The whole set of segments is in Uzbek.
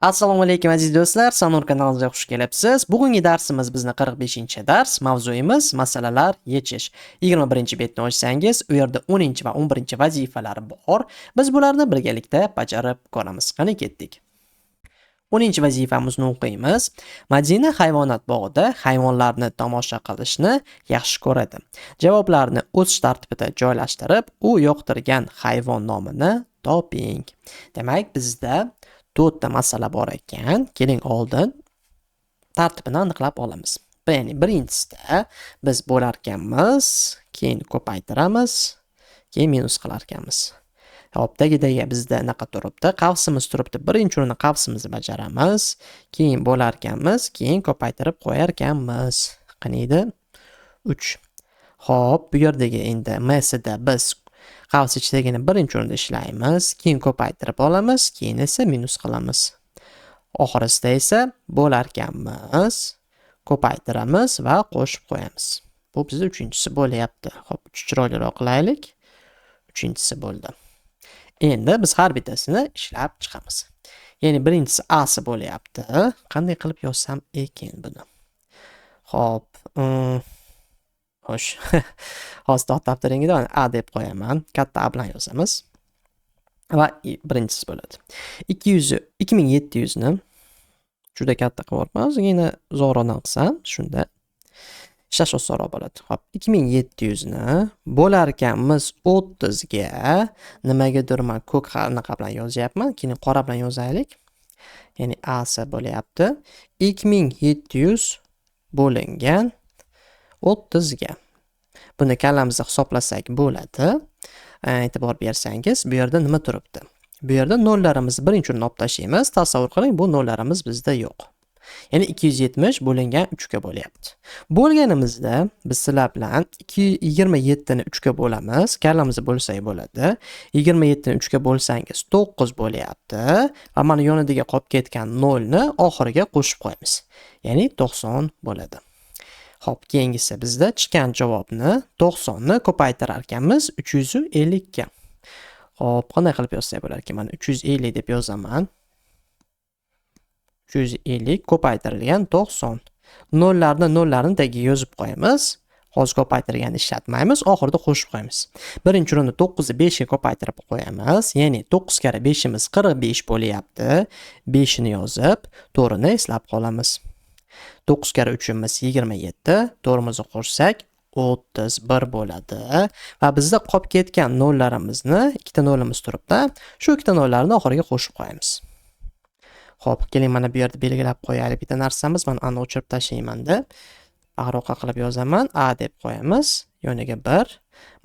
Assalomu alaykum aziz do'stlar, Sanur kanaliga xush kelibsiz. Bugungi darsimiz bizning 45-dars. Mavzuyimiz masalalar yechish. 21-betni ochsangiz, u yerda 10 va 11 vazifalar bor. Biz bularni birgalikda bajarib ko'ramiz. Qani ketdik. 10-vazifamizni o'qiymiz. Madina hayvonot bog'ida hayvonlarni tomosha qilishni yaxshi ko'radi. Javoblarni o'z tartibida joylashtirib, u yoqtirgan hayvon nomini toping. Demak, bizda 4 ta masala bor ekan. Keling oldin tartibini aniqlab olamiz. Ya'ni birinchisida biz bo'lar ekanmiz, keyin ko'paytiramiz, keyin minus qilar ekanmiz. Hop, tagidaga bizda anaqa turibdi, qavsimiz turibdi. Birinchi o'rinda qavsimizni bajaramiz, keyin bo'lar ekanmiz, keyin ko'paytirib qo'yar ekanmiz. Qaniydi? 3. Hop, bu yerdagi endi m'sida biz qavs ichidagini birinchi o'rinda ishlaymiz, keyin ko'paytirib olamiz, keyin esa minus qilamiz. Oxirisida esa bo'lar ekanmiz, ko'paytiramiz va qo'shib qo'yamiz. Bu bizning 3-chisi bo'lyapti. Hop, chiroyliroq qilaylik. 3-chisi bo'ldi. Endi biz har bittasini ishlab chiqamiz. Ya'ni birinchisi A si bo'lyapti. Qanday qilib yozsam ekan buni? Hop, xo'sh. Hozir daftaringizda A deb qo'yaman. Katta A bilan yozamiz. Va birinchisi bo'ladi. 2700 ni juda katta qilib o'rman. Ozgina zo'roq qilsam, shunda ishlash osonroq bo'ladi. Hop, 2700 ni bo'lar ekanmiz 30 ga. Nimagadir men ko'k anaqa bilan yozyapman. Keyin qora bilan yozaylik. Ya'ni A si bo'lyapti. 2700 bo'lingan 30 ga. Buni kallamizda hisoblasak bo'ladi. E'tibor bersangiz, bu yerda nima turibdi? Bu yerda nollarimizni birinchi o'ringa olib tashlaymiz. Tasavvur qiling, bu nollarimiz bizda yo'q. Ya'ni 270 bo'lingan 3 ga bo'lyapti. Bo'lganimizda biz sizlar bilan 27 ni 3 ga bo'lamiz. Kallamizda bo'lsak bo'ladi. 27 ni 3 ga bo'lsangiz 9 bo'lyapti. Va mana yoniga qolib ketgan 0 ni oxiriga qo'shib qo'yamiz. Ya'ni 90 bo'ladi. Hop, keyingisi bizda chiqqan javobni 90 ni ko'paytirar ekanmiz 350 ga. Hop, qanday qilib yozsak bo'lar ekan? Mana 350 deb yozaman. 350 ko'paytirilgan 90. Nollarni tagiga yozib qo'yamiz. Hozir ko'paytirganni ishlatmaymiz, oxirida qo'shib qo'yamiz. Birinchi o'rinda 9 ni 5 ga ko'paytirib qo'yamiz. Ya'ni 9 kara 5 imiz 45 bo'lyapti. 5 ni yozib, to'g'rini eslab qolamiz. 9 kara 3 imiz 27, to'g'rimizni qo'shsak 31 bo'ladi. Va bizda qolib ketgan nollarimizni, ikkita nolimiz turibdi. Shu ikkita nollarni oxiriga qo'shib qo'yamiz. Xo'p, keling mana bu yerda belgilab qo'yaylik bitta narsamiz. Mana ani o'chirib tashlayman-da. Ag'roqqa qilib yozaman. A deb qo'yamiz. Yoniga 1.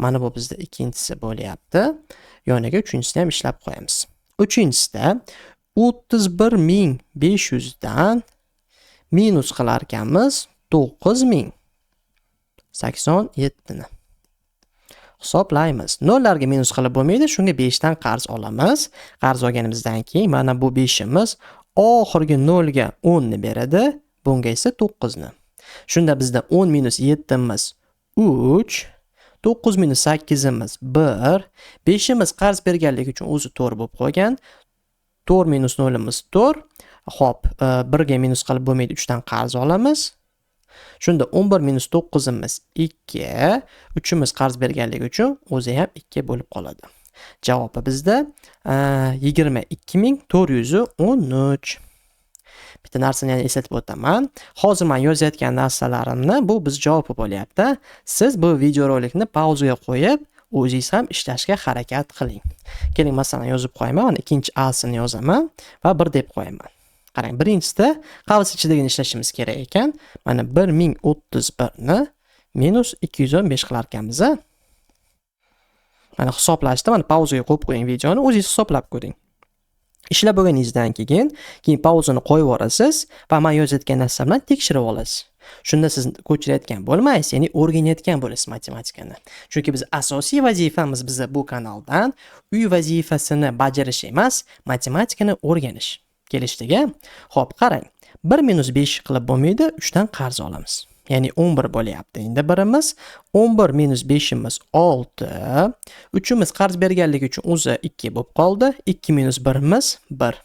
Mana bu bizda ikkinchisi bo'lyapti. Yoniga uchinchisini ham ishlab qo'yamiz. Uchinchisida 31500 dan minus qilar ekanmiz 9087 ni. Hisoblaymiz. Nollarga minus qilib bo'lmaydi, shunga 5 dan qarz olamiz. Qarz olganimizdan keyin mana bu 5 imiz oxirgi 0 ga 10 ni beradi, bunga esa 9 ni. Shunda bizda 10 minus 7 imiz 3, 9 minus 8 imiz 1, 5 imiz qarz berganligi uchun o'zi 4 bo'lib qolgan. 4 minus 0 imiz 4. Hop, 1 ga minus qilib bo'lmaydi, 3 dan qarz olamiz. Shunda 11 minus 9 imiz 2, 3 imiz qarz berganligi uchun o'zi ham 2 bo'lib qoladi. Javobi bizda 22413. Bitta narsani yana eslatib o'taman. Hozir men yozayotgan narsalarimni bu biz javobi bo'lyapti. Siz bu videorolikni pauzaga qo'yib, o'zingiz ham ishlashga harakat qiling. Keling, masalan, yozib qo'yaman. Mana ikkinchi A sini yozaman va 1 deb qo'yaman. Qarang, birinchisida qavs ichidagini ishlashimiz kerak ekan. Mana 1031 ni minus 215 qilar ekanmiz. Mana hisoblashda, mana pauzaga qo'yib qo'ying videoni, o'zingiz hisoblab ko'ring. Ishlab bo'lganingizdan keyin pauzani qo'yib yuborasiz va men yozayotgan narsalar bilan tekshirib olasiz. Shunda siz ko'chirayotgan bo'lmaysiz, ya'ni o'rganayotgan bo'lasiz matematikani. Chunki biz asosiy vazifamiz bizda bu kanaldan uy vazifasini bajarish emas, matematikani o'rganish. Kelishdiki, hop, qarang. 1 minus 5 qilib bo'lmaydi, 3 dan qarz olamiz. Ya'ni 11 bo'lyapti. Endi birimiz 11 minus 5 imiz 6. 3 imiz qarz berganligi uchun o'zi 2 bo'lib qoldi. 2 minus 1 imiz 1.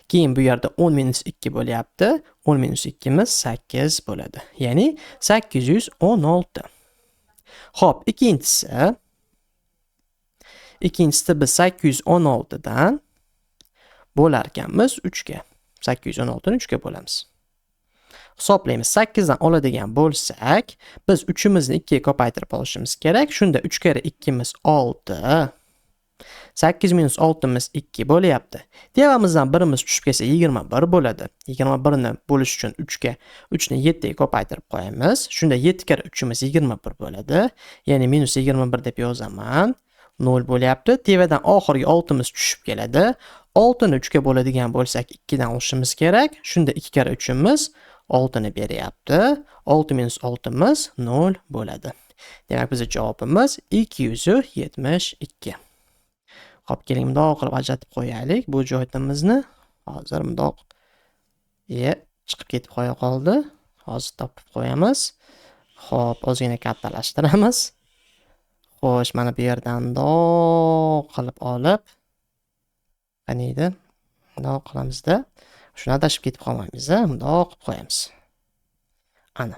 Keyin bu yerda 10 minus 2 bo'lyapti. 10 minus 2 imiz 8 bo'ladi. Ya'ni 816. Xo'p, ikkinchisida biz 816 dan bo'larkanmiz 3 ga. 816 ni 3 ga bo'lamiz. Hisoblaymiz. 8 dan oladigan bo'lsak, biz 3 imizni 2 ga ko'paytirib olishimiz kerak. Shunda 3 kere 2 imiz 6. 8 minus 6 imiz 2 bo'lyapti. Devamizdan birimiz tushib kelsa 21 bo'ladi. 21 ni bo'lish uchun 3 ga 3 ni 7 ga ko'paytirib qo'yamiz. Shunda 7 kere 3 imiz 21 bo'ladi. Ya'ni minus 21 deb yozaman. 0 bo'lyapti. Tevadan oxirgi 6 imiz tushib keladi. 6 ni 3 ga bo'ladigan bo'lsak 2 dan olishimiz kerak. Shunda 2 kere 3 imiz 6 ni beryapti. 6 minus 6 imiz 0 bo'ladi. Demak, bizning javobimiz 272. Xo'p, keling bundoq qilib ajratib qo'yaylik bu joyimizni. Hozir bundoq chiqib ketib qo'ya qoldi. Hozir topib qo'yamiz. Xo'p, ozgina kattalashtiramiz. Xo'sh, mana bu yerdan bundoq qilib olib, qani edi? Bundoq qilamizda. Shuni adashib ketib qolmaymiz, bundoq qilib qo'yamiz. Ana.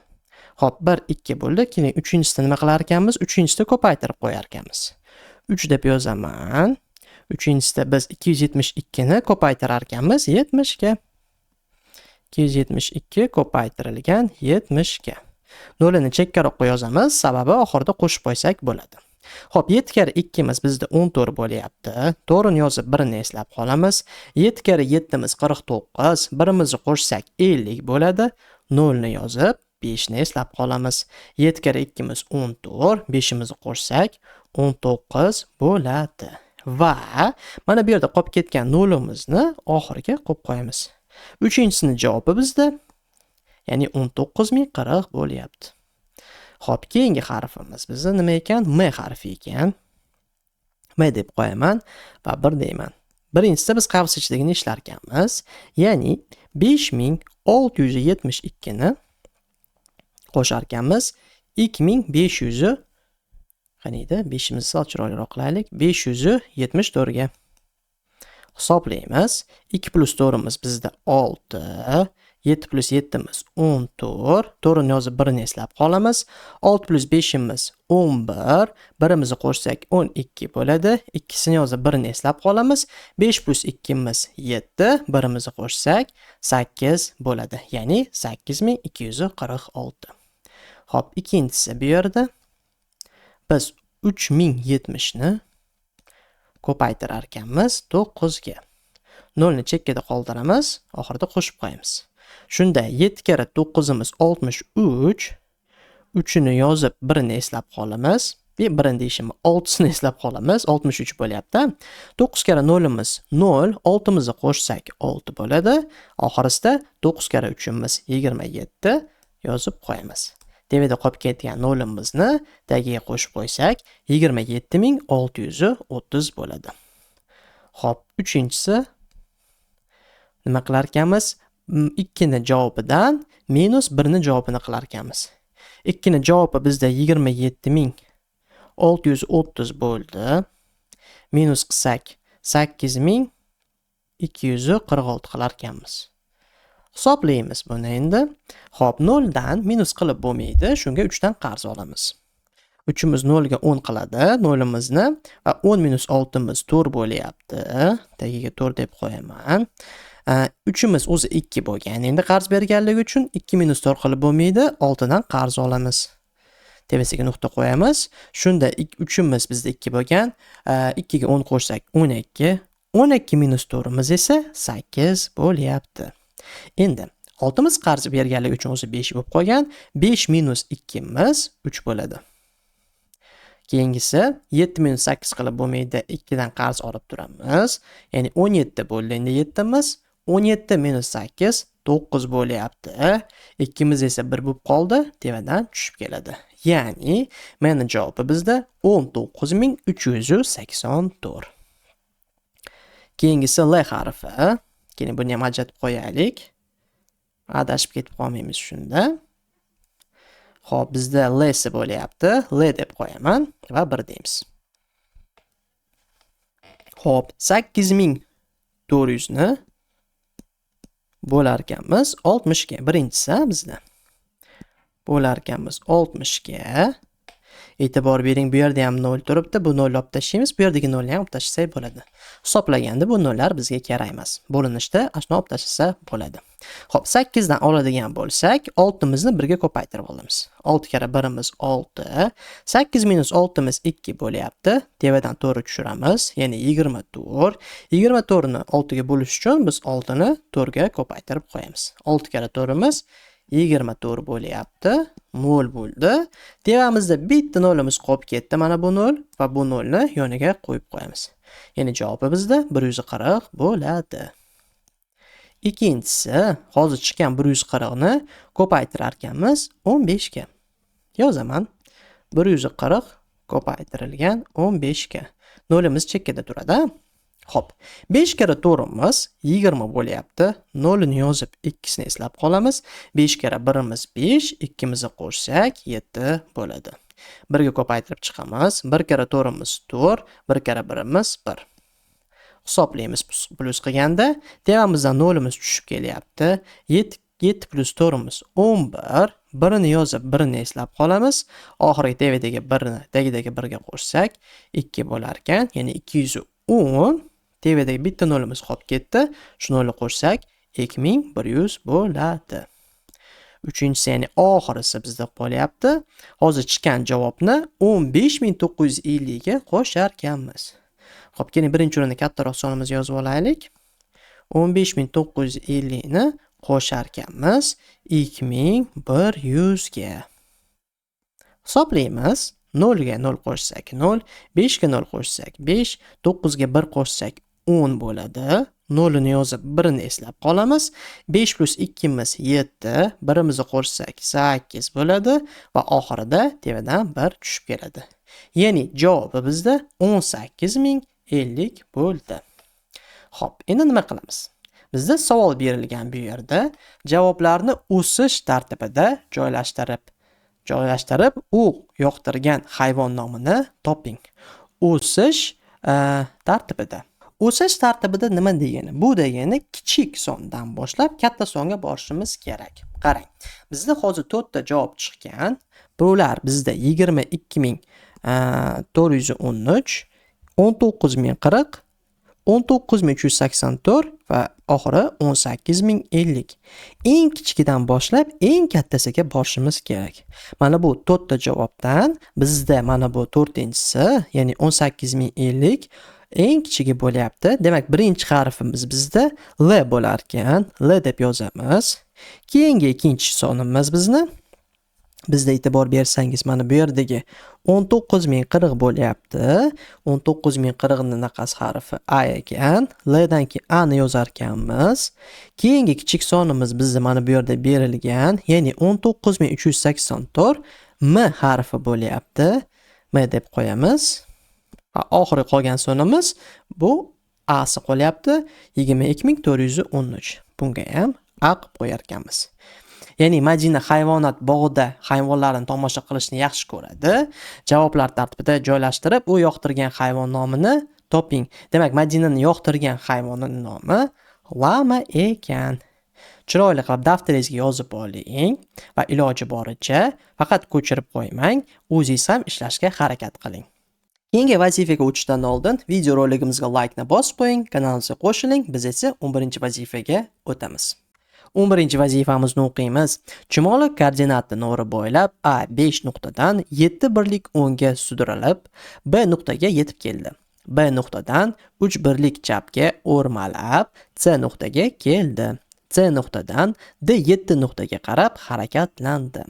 Xo'p, 1 2 bo'ldi. Keyin 3-chisini nima qilar ekanmiz? 3-chisini ko'paytirib qo'yar ekanmiz. 3 deb yozaman. 3-chisida biz 272 ni ko'paytirar ekanmiz 70 ga. 272 ko'paytirilgan 70 ga. 0 ni chekkaroq yozamiz, sababi oxirida qo'shib qo'ysak bo'ladi. Xo'p, 7 kere 2 imiz bizda 14 bo'lyapti. 4 ni yozib 1 ni eslab qolamiz. 7 kere 7 imiz 49, birimizni qo'shsak 50 bo'ladi. 0 ni yozib 5 ni eslab qolamiz. 7 kere 2 imiz 14, 5 imizni qo'shsak 19 bo'ladi. Va mana bu yerda qolib ketgan 0 imizni oxiriga qo'yib qo'yamiz. 3-chisini javobi bizda, ya'ni 19040 bo'lyapti. Xo'p, keyingi harfimiz bizda nima ekan? M harfi ekan. M deb qo'yaman va 1 deyman. Birinchisida biz qavs ichidagini ishlar ekanmiz. Ya'ni 5672 ni qo'shar ekanmiz 2500 qani edi? 5 imizni sal chiroyliroq qilaylik. 574 ga. Hisoblaymiz. 2 plus 4 imiz bizda 6. 7 plus 7 imiz 14. 4 ni yozib 1 ni eslab qolamiz. 6 plus 5 imiz 11. Birimizni qo'shsak 12 bo'ladi. 2 ni yozib 1 ni eslab qolamiz. 5 plus 2 imiz 7. Birimizni qo'shsak 8 bo'ladi. Ya'ni 8246. Xo'p, ikkinchisi bu yerda biz 3070 ni ko'paytirar ekanmiz 9 ga. 0 ni chekkada qoldiramiz, oxirida qo'shib qo'yamiz. Shunda 7 kere 9 imiz 63. 3 ni yozib 1 ni eslab qolamiz. 1 deyishim 6 ni eslab qolamiz. 63 bo'lyapti. 9 kere 0 imiz 0. 6 imizni qo'shsak 6 bo'ladi. Oxirisida 9 kere 3 imiz 27 yozib qo'yamiz. Devada qolib ketgan 0 imizni tagiga qo'shib qo'ysak 27630 bo'ladi. Xo'p, 3-chisi nima qilar ekanmiz? 2 ni javobidan minus 1 ni javobini qilar ekanmiz. 2 ni javobi bizda 27630 bo'ldi. Minus qilsak 8246 qilar ekanmiz. Hisoblaymiz buni endi. Xo'p, 0 dan minus qilib bo'lmaydi. Shunga 3 dan qarz olamiz. 3 imiz 0 ga 10 qiladi. 0 imizni va 10 minus 6 imiz 4 bo'lyapti. Tagiga 4 deb qo'yaman. 3 imiz o'zi 2 bo'lgan. Endi qarz berganligi uchun 2 minus 4 qilib bo'lmaydi. 6 dan qarz olamiz. Tepasiga nuqta qo'yamiz. Shunda 3 imiz bizda 2 bo'lgan. 2 ga 10 qo'shsak 12. 12 minus 4 imiz esa 8 bo'lyapti. Endi 6 imiz qarz berganligi uchun o'zi 5 bo'lib qolgan. 5 minus 2 imiz 3 bo'ladi. Keyingisi 7 minus 8 qilib bo'lmaydi. 2 dan qarz olib turamiz. Ya'ni 17 bo'ldi. Endi 7 imiz 17 minus 8 9 bo'lyapti. 2 imiz esa 1 bo'lib qoldi. Tevadan tushib keladi. Ya'ni meni javobi bizda 19384. Keyingisi L harfi. Keyin buni ham ajratib qo'yaylik. Adashib ketib qolmaymiz shunda. Xo'p, bizda L si bo'lyapti. L deb qo'yaman va 1 deymiz. Xo'p, 8400 ni bo'lar ekanmiz 60 ga. Birinchisi bizda. Bo'lar ekanmiz 60 ga. E'tibor bering, bu yerda ham 0 turibdi. Bu 0 olib tashlaymiz. Bu yerdagi 0 ni ham olib tashlasak bo'ladi. Hisoblaganda bu 0lar bizga kerak emas. Bo'linishda ashuna olib tashlasa bo'ladi. Xo'p, 8 dan oladigan bo'lsak, 6 mizni 1 ga ko'paytirib olamiz. 6 kara 1imiz 6. 8 minus 6 miz 2 bo'lyapti. Tevadan 4 tushiramiz, ya'ni 24. 24 ni 6 ga bo'lish uchun biz 6 ni 4 ga ko'paytirib qo'yamiz. 6 kara 4 imiz 24 bo'lyapti. 0 bo'ldi. Tevamizda bitta 0 imiz qolib ketdi. Mana bu 0 va bu 0 ni yoniga qo'yib qo'yamiz. Ya'ni javobi bizda 140 bo'ladi. Ikkinchisi, hozir chiqqan 140 ni ko'paytirar ekanmiz 15 ga. Yozaman. 140 ko'paytirilgan 15 ga. 0 imiz chekkada turadi. Xo'p, 5 kara 4 imiz 20 bo'lyapti. 0 ni yozib, 2 ni eslab qolamiz. 5 kara 1 imiz 5, 2 mizni qo'shsak 7 bo'ladi. 1 ga ko'paytirib chiqamiz. 1 kara 4 imiz 4, 1 kara 1 imiz 1. Hisoblaymiz plus qilganda, tevamizdan 0 imiz tushib kelyapti. 7 plus 4 imiz 11. 1 ni yozib, 1 ni eslab qolamiz. Oxirgi tevadagi 1 ni tagidagi 1 ga qo'shsak 2 bo'lar ekan. Ya'ni 210. Tevadagi bitta 0 imiz qolib ketdi. Shu 0 ni qo'shsak 2100 bo'ladi. Uchinchisi, ya'ni oxirisi bizda qolyapti. Hozir chiqqan javobni 15950 ga qo'shar ekanmiz. Xo'p, keling birinchi o'rinda kattaroq sonimizni yozib olaylik. 15950 ni qo'shar ekanmiz 2100 ga. Hisoblaymiz. 0 ga 0 qo'shsak 0, 5 ga 0 qo'shsak 5, 9 ga 1 qo'shsak 10 bo'ladi. 0 ni yozib, 1 ni eslab qolamiz. 5 plus 2 imiz 7, 1 imizni qo'shsak 8 bo'ladi va oxirida tevadan 1 tushib keladi. Ya'ni javobi bizda 18050 bo'ldi. Xo'p, endi nima qilamiz? Bizda savol berilgan bu yerda javoblarni o'sish tartibida joylashtirib, u yoqtirgan hayvon nomini toping. O'sish tartibida. O'sish tartibida nima degani? Bu degani kichik sondan boshlab katta songa borishimiz kerak. Qarang. Bizda hozir 4 ta javob chiqqan. Bular bizda 22413, 19040, 19384 va oxiri 18050. Eng kichikidan boshlab eng kattasiga borishimiz kerak. Mana bu 4 ta javobdan bizda mana bu 4-inchisi, ya'ni 18050 eng kichigi bo'lyapti. Demak, birinchi harfimiz bizda L bo'lar ekan. L deb yozamiz. Keyingi ikkinchi sonimiz bizda e'tibor bersangiz, mana bu yerdagi 19040 bo'lyapti. 19040 ni naqas harfi A ekan. L dan keyin A ni yozar ekanmiz. Keyingi kichik sonimiz bizda mana bu yerda berilgan, ya'ni 19384 M harfi bo'lyapti. M deb qo'yamiz. Oxirgi qolgan sonimiz bu A si qolyapti. 22413. Bunga ham A qilib qo'yar ekanmiz. Ya'ni Madina hayvonot bog'ida hayvonlarni tomosha qilishni yaxshi ko'radi. Javoblar tartibida joylashtirib, u yoqtirgan hayvon nomini toping. Demak, Madinani yoqtirgan hayvonining nomi lama ekan. Chiroyli qilib daftaringizga yozib oling va iloji boricha faqat ko'chirib qo'ymang, o'zingiz ham ishlashga harakat qiling. Keyingi vazifaga o'tishdan oldin video roligimizga like ni bosib qo'ying, kanalimizga qo'shiling. Biz esa 11-vazifaga o'tamiz. 11-vazifamizni o'qiymiz. Chumoli koordinatni o'ri bo'ylab A 5 nuqtadan 7 birlik o'ngga sudralib, B nuqtaga yetib keldi. B nuqtadan 3 birlik chapga o'rmalab, C nuqtaga keldi. C nuqtadan D7 nuqtaga qarab harakatlandi.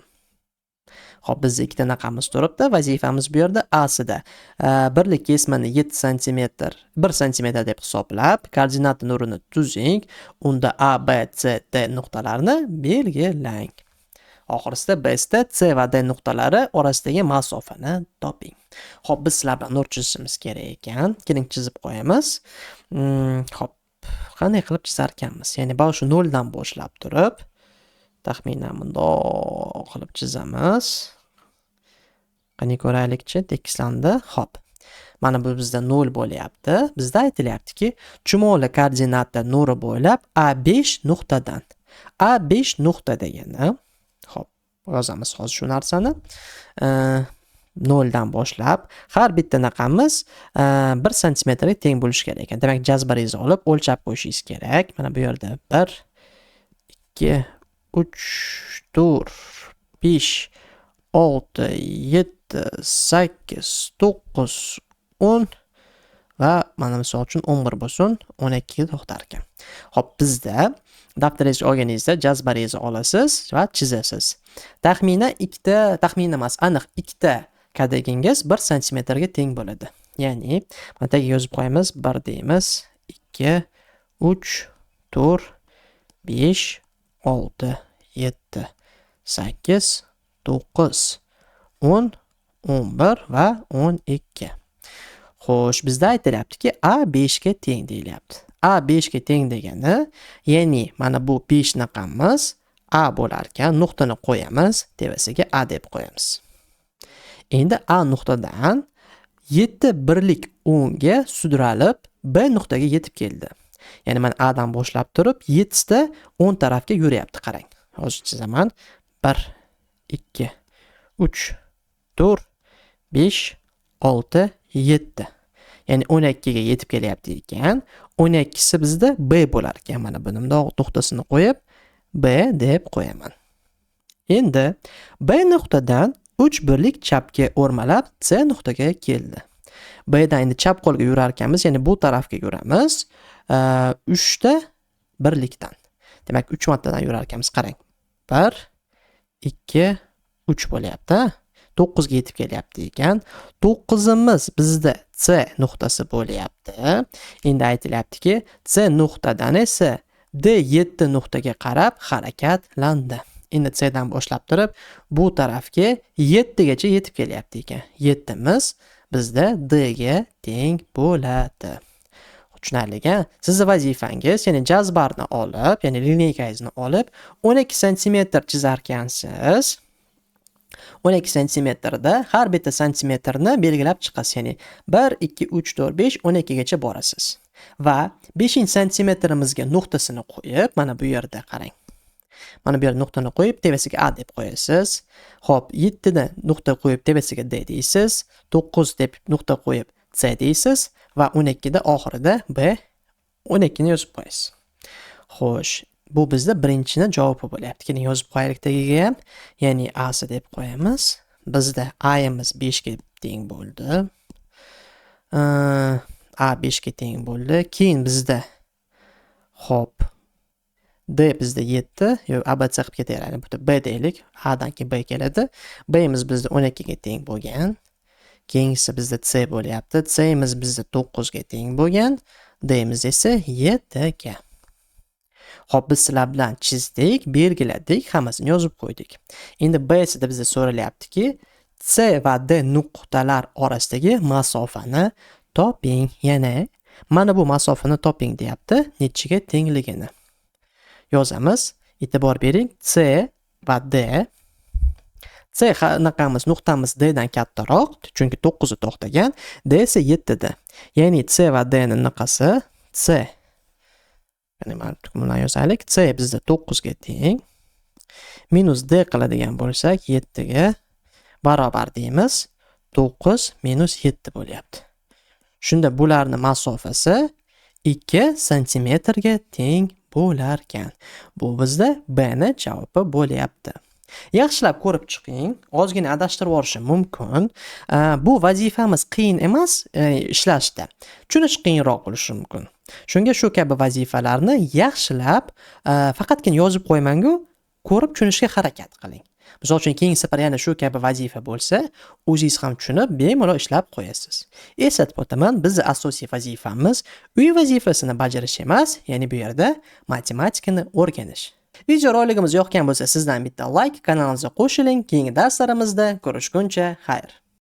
Xo'p, bizda ikkita naqamiz turibdi. Vazifamiz bu yerda A'sida birlik kesmani 7 cm, 1 cm deb hisoblab, koordinat nurini tuzing. Unda A, B, C, D nuqtalarini belgilang. Oxirisida B sta C va D nuqtalari orasidagi masofani toping. Xo'p, biz sizlar bilan nur chizishimiz kerak ekan. Keling chizib qo'yamiz. Xo'p, qanday qilib chizar ekanmiz? Ya'ni shu 0 dan boshlab turib, taxminan bundoq qilib chizamiz. Qani ko'raylikchi, tekislandi. Xo'p. Mana bu bizda 0 bo'lyapti. Bizda aytilyaptiki, chumoli koordinata nuri bo'ylab A5 nuqtadan. A5 nuqta degani, hop, yozamiz hozir shu narsani. 0 dan boshlab har bitta naqamiz 1 santimetrga teng bo'lishi kerak ekan. Demak, jazbaringizni olib o'lchab qo'yishingiz kerak. Mana bu yerda 1 2 3 4 5 6 7 8 9 10 va mana misol uchun 11 bo'lsin, 12 ga to'xtar ekan. Xo'p, bizda daftaringizga olganingizda jazbaringizni olasiz va chizasiz. Taxmin emas, aniq ikkita kadrigingiz 1 santimetrga teng bo'ladi. Ya'ni, mana tagiga yozib qo'yamiz. 1 deymiz, 2 3 4 5 6 7 8 9 10 11 va 12. Xo'sh, bizda aytilyaptiki A5 ga teng deyilyapti. A5 ga teng degani, ya'ni mana bu 5 naqamimiz A bo'lar ekan, nuqtani qo'yamiz, tevasiga A deb qo'yamiz. Endi A nuqtadan 7 birlik o'ngga sudralib B nuqtaga yetib keldi. Ya'ni men A dan boshlab turib 7 ta 10 tarafga yuryapti, qarang. Hozir chizaman. 1 2 3 4 5 6 7. Ya'ni 12 ga yetib kelyapti ekan. 12si bizda B bo'lar ekan. Mana buni nuqtasini qo'yib B deb qo'yaman. Endi B nuqtadan 3 birlik chapga o'rmalab C nuqtaga keldi. B dan endi chap qo'lga yurar ekanmiz, ya'ni bu tarafga yuramiz. 3 ta birlikdan. Demak, 3 martadan yurar ekanmiz, qarang. 1 2 3 bo'lyapti. 9 ga yetib kelyapti ekan. 9imiz bizda C nuqtasi bo'lyapti. Endi aytilyaptiki, C nuqtadan esa D7 nuqtaga qarab harakatlandi. Endi C dan boshlab turib bu tarafga 7 gacha yetib kelyapti ekan. 7imiz bizda D ga teng bo'ladi. Tushunarli-a? Sizning vazifangiz, ya'ni jazbarni olib, ya'ni lineykangizni olib 12 santimetr chizar ekansiz. 12 santimetrda har bitta santimetrni belgilab chiqasiz. Ya'ni 1 2 3 4 5 12 gacha borasiz. Va 5-santimetrimizga nuqtasini qo'yib, mana bu yerda qarang. Mana bu yerda nuqtani qo'yib, tevasiga A deb qo'yasiz. Xo'p, 7 da nuqta qo'yib, tevasiga D deysiz. 9 deb nuqta qo'yib, C deysiz va 12 da oxirida B 12 ni yozib qo'yasiz. Xo'sh, bu bizda birinchini javobi bo'lyapti. Keling yozib qo'yaylik tagiga ham. Ya'ni A si deb qo'yamiz. Bizda A'imiz 5 ga teng bo'ldi. A 5 ga teng bo'ldi. Keyin bizda xo'p D bizda 7, yo'q ABC qilib ketaveradi. Bu B deylik. A dan keyin B keladi. B'imiz bizda 12 ga teng bo'lgan. Keyingisi bizda C bo'lyapti. C'imiz bizda 9 ga teng bo'lgan. D'imiz esa 7 ga. Xo'p, biz sizlar bilan chizdik, belgiladik, hammasini yozib qo'ydik. Endi B'sida bizda so'ralyaptiki, C va D nuqtalar orasidagi masofani toping. Yana mana bu masofani toping deyapti, nechiga tengligini. Yozamiz. E'tibor bering. C va D. C naqamiz, nuqtamiz D dan kattaroq, chunki 9 to'xtagan. D esa 7 da. Ya'ni C va D ning naqasi C. Ya'ni mana yozaylik. C bizda 9 ga teng. Minus D qiladigan bo'lsak, 7 ga barobar deymiz. 9 minus 7 bo'lyapti. Shunda bularni masofasi 2 santimetrga teng bo'lar ekan. Bu bizda B ni javobi bo'lyapti. Yaxshilab ko'rib chiqing, ozgina adashtirib yuborishi mumkin. Bu vazifamiz qiyin emas ishlashda. Tushunish qiyinroq bo'lishi mumkin. Shunga shu kabi vazifalarni yaxshilab faqatgina yozib qo'ymangu, ko'rib tushunishga harakat qiling. Misol uchun keyingi safar yana shu kabi vazifa bo'lsa, o'zingiz ham tushunib, bemalol ishlab qo'yasiz. Eslatib o'taman, bizning asosiy vazifamiz uy vazifasini bajarish emas, ya'ni bu yerda matematikani o'rganish. Video roligimiz yoqgan bo'lsa, sizdan bitta like, kanalimizga qo'shiling. Keyingi darslarimizda ko'rishguncha xayr.